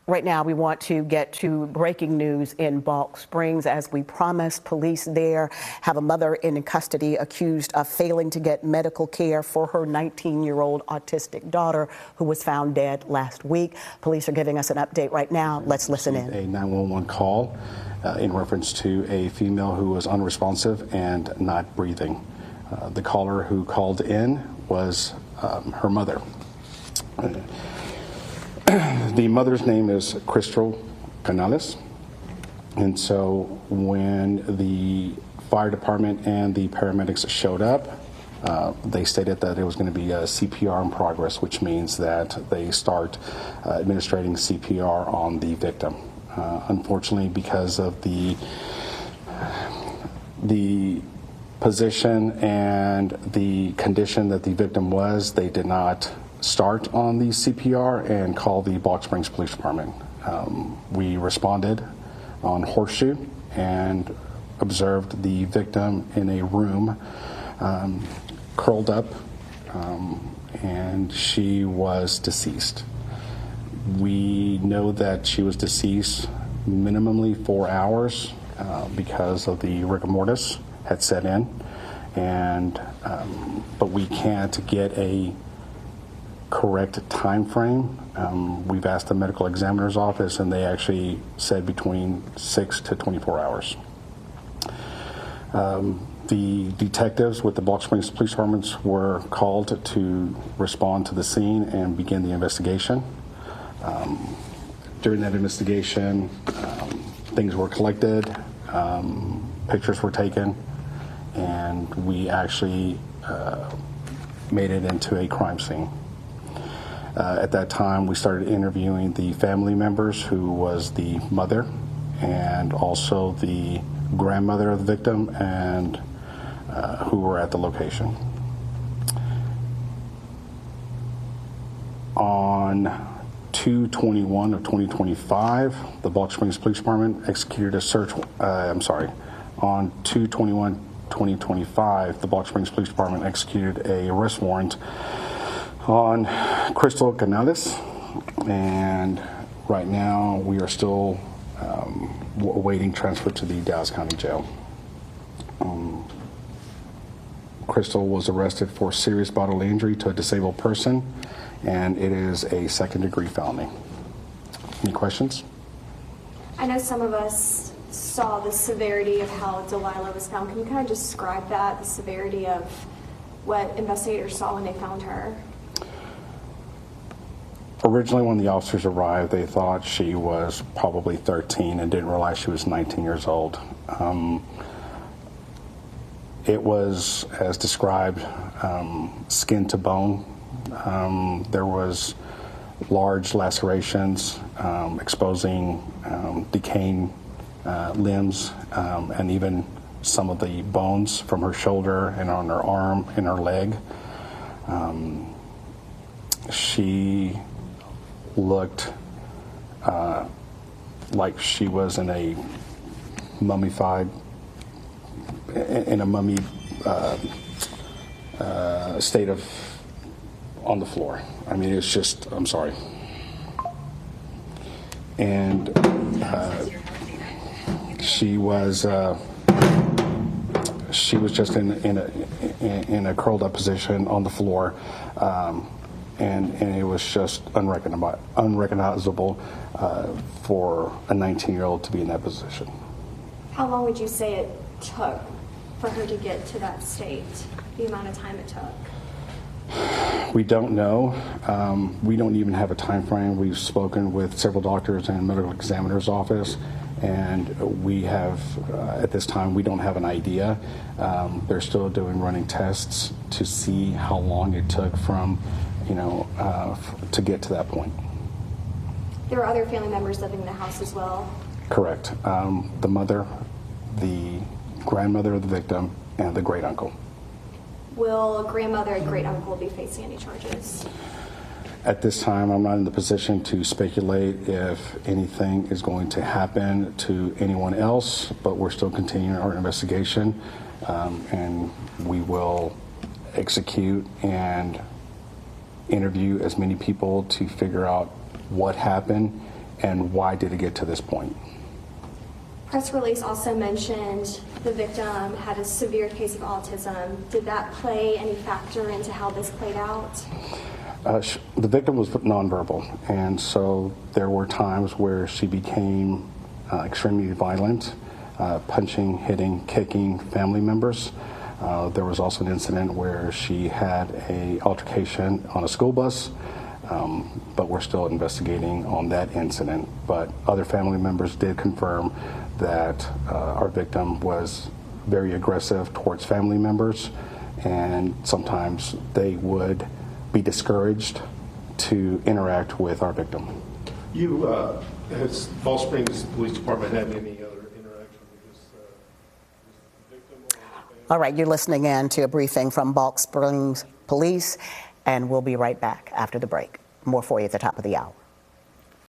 Right now, we want to get to breaking news in Balch Springs. As we promised, police there have a mother in custody accused of failing to get medical care for her 19-year-old autistic daughter who was found dead last week. Police are giving us an update right now. Let's listen in. A 911 call in reference to a female who was unresponsive and not breathing. The caller who called in was her mother. The mother's name is Canales, and so when the fire department and the paramedics showed up, they stated that it was going to be a CPR in progress, which means that they start administering CPR on the victim. Unfortunately, because of the position and the condition that the victim was, they did not start on the CPR and call the Balch Springs Police Department. We responded on Horseshoe and observed the victim in a room, curled up, and she was deceased. We know that she was deceased minimally 4 hours because of the rigor mortis had set in, and but we can't get a correct time frame. We've asked the medical examiner's office, and they actually said between 6 to 24 hours. The detectives with the Balch Springs Police Department were called to respond to the scene and begin the investigation. During that investigation, things were collected, pictures were taken, and we actually made it into a crime scene. At that time, we started interviewing the family members, who was the mother and also the grandmother of the victim, and who were at the location. On 2/21 of 2025, the Balch Springs Police Department executed a search. On 2/21/2025, the Balch Springs Police Department executed a arrest warrant on Canales, and right now we are still awaiting transfer to the Dallas County Jail. Crystal was arrested for serious bodily injury to a disabled person, and it is a second-degree felony. Any questions? I know some of us saw the severity of how Delilah was found. Can you kind of describe that, the severity of what investigators saw when they found her? Originally, when the officers arrived, they thought she was probably 13 and didn't realize she was 19 years old. It was, as described, skin to bone. There was large lacerations exposing decaying limbs, and even some of the bones from her shoulder and on her arm and her leg. She looked like she was in a mummified, state of on the floor. I mean, it's just, I'm sorry. And she was just in a curled up position on the floor. And it was just unrecognizable for a 19-year-old to be in that position. How long would you say it took for her to get to that state, the amount of time it took? We don't know. We don't even have a time frame. We've spoken with several doctors and medical examiner's office, and we have, at this time, we don't have an idea. They're still doing running tests to see how long it took from to get to that point. There were other family members living in the house as well? Correct. The mother, the grandmother of the victim, and the great uncle. Will grandmother and great uncle be facing any charges? At this time, I'm not in the position to speculate if anything is going to happen to anyone else, but we're still continuing our investigation, and we will execute and interview as many people to figure out what happened and why did it get to this point. Press release also mentioned the victim had a severe case of autism. Did that play any factor into how this played out? The victim was nonverbal, and so there were times where she became extremely violent, punching, hitting, kicking family members. There was also an incident where she had an altercation on a school bus, but we're still investigating on that incident. But other family members did confirm that our victim was very aggressive towards family members, and sometimes they would be discouraged to interact with our victim. Has Balch Springs Police Department had any other interaction with this victim? All right, you're listening in to a briefing from Balch Springs Police, and we'll be right back after the break. More for you at the top of the hour.